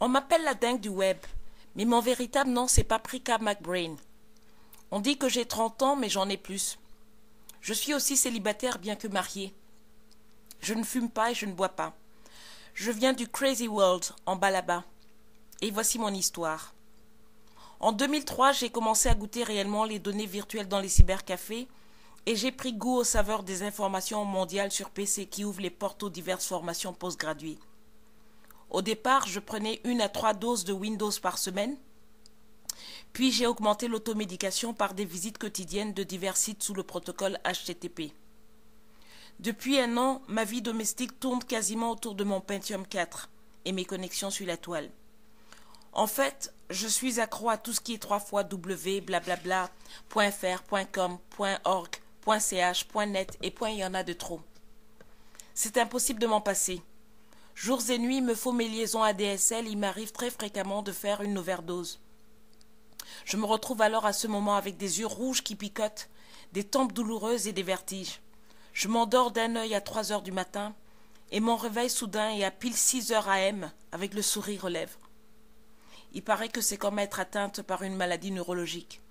On m'appelle la dingue du web, mais mon véritable nom c'est Paprika McBrain. On dit que j'ai 30 ans, mais j'en ai plus. Je suis aussi célibataire bien que marié. Je ne fume pas et je ne bois pas. Je viens du Crazy World, en bas là-bas. Et voici mon histoire. En 2003, j'ai commencé à goûter réellement les données virtuelles dans les cybercafés et j'ai pris goût aux saveurs des informations mondiales sur PC qui ouvrent les portes aux diverses formations postgraduées. Au départ, je prenais 1 à 3 doses de Windows par semaine, puis j'ai augmenté l'automédication par des visites quotidiennes de divers sites sous le protocole HTTP. Depuis 1 an, ma vie domestique tourne quasiment autour de mon Pentium 4 et mes connexions sur la toile. En fait, je suis accro à tout ce qui est 3 fois W, blablabla, .fr, .com, .org, .ch, .net et il y en a de trop. C'est impossible de m'en passer. Jours et nuits, il me faut mes liaisons ADSL, il m'arrive très fréquemment de faire une overdose. Je me retrouve alors à ce moment avec des yeux rouges qui picotent, des tempes douloureuses et des vertiges. Je m'endors d'un œil à 3 heures du matin et mon réveil soudain est à pile 6 heures AM avec le sourire aux lèvres. Il paraît que c'est comme être atteinte par une maladie neurologique.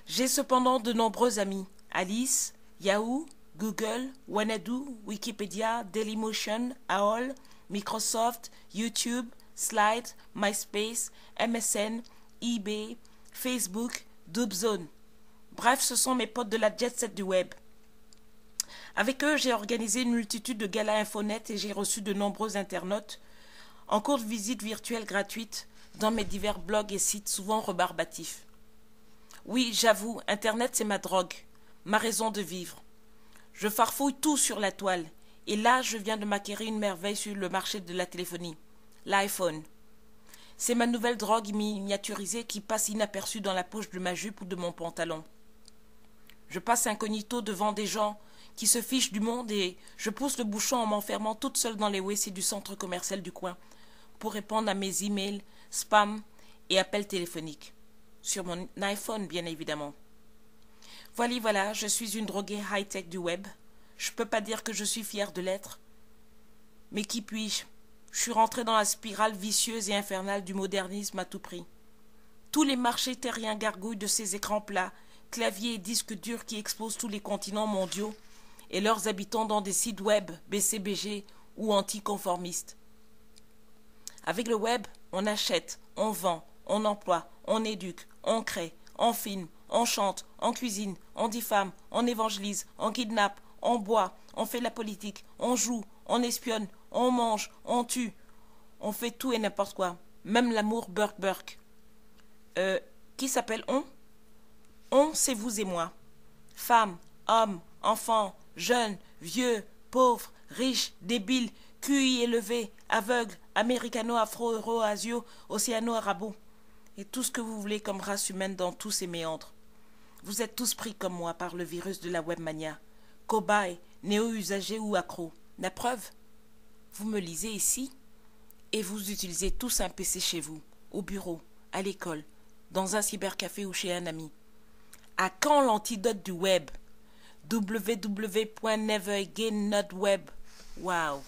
J'ai cependant de nombreux amis, Alice, Yahoo, Google, Wanadu, Wikipédia, Dailymotion, AOL, Microsoft, YouTube, Slide, MySpace, MSN, eBay, Facebook, Dubzone. Bref, ce sont mes potes de la jet set du web. Avec eux, j'ai organisé une multitude de galas Infonet et j'ai reçu de nombreux internautes en cours de visite virtuelle gratuite dans mes divers blogs et sites souvent rebarbatifs. Oui, j'avoue, Internet c'est ma drogue, ma raison de vivre. Je farfouille tout sur la toile, et là je viens de m'acquérir une merveille sur le marché de la téléphonie, l'iPhone. C'est ma nouvelle drogue miniaturisée qui passe inaperçue dans la poche de ma jupe ou de mon pantalon. Je passe incognito devant des gens qui se fichent du monde et je pousse le bouchon en m'enfermant toute seule dans les WC du centre commercial du coin pour répondre à mes emails, spam et appels téléphoniques. Sur mon iPhone, bien évidemment. Voilà, je suis une droguée high-tech du web. Je peux pas dire que je suis fière de l'être. Mais qui puis-je? Je suis rentrée dans la spirale vicieuse et infernale du modernisme à tout prix. Tous les marchés terriens gargouillent de ces écrans plats, claviers et disques durs qui exposent tous les continents mondiaux et leurs habitants dans des sites web, BCBG ou anticonformistes. Avec le web, on achète, on vend, on emploie, on éduque, on crée, on filme, on chante, on cuisine, on diffame, on évangélise, on kidnappe, on boit, on fait la politique, on joue, on espionne, on mange, on tue. On fait tout et n'importe quoi. Même l'amour burk. Qui s'appelle on? On, c'est vous et moi. Femmes, hommes, enfants, jeunes, vieux, pauvres, riches, débiles, QI élevé, aveugles, américano, afro-euro, asio, océano-arabo. Et tout ce que vous voulez comme race humaine dans tous ces méandres. Vous êtes tous pris comme moi par le virus de la webmania, cobayes, néo-usagers ou accros. La preuve? Vous me lisez ici et vous utilisez tous un PC chez vous, au bureau, à l'école, dans un cybercafé ou chez un ami. À quand l'antidote du web? www.neveragain.web. Wow.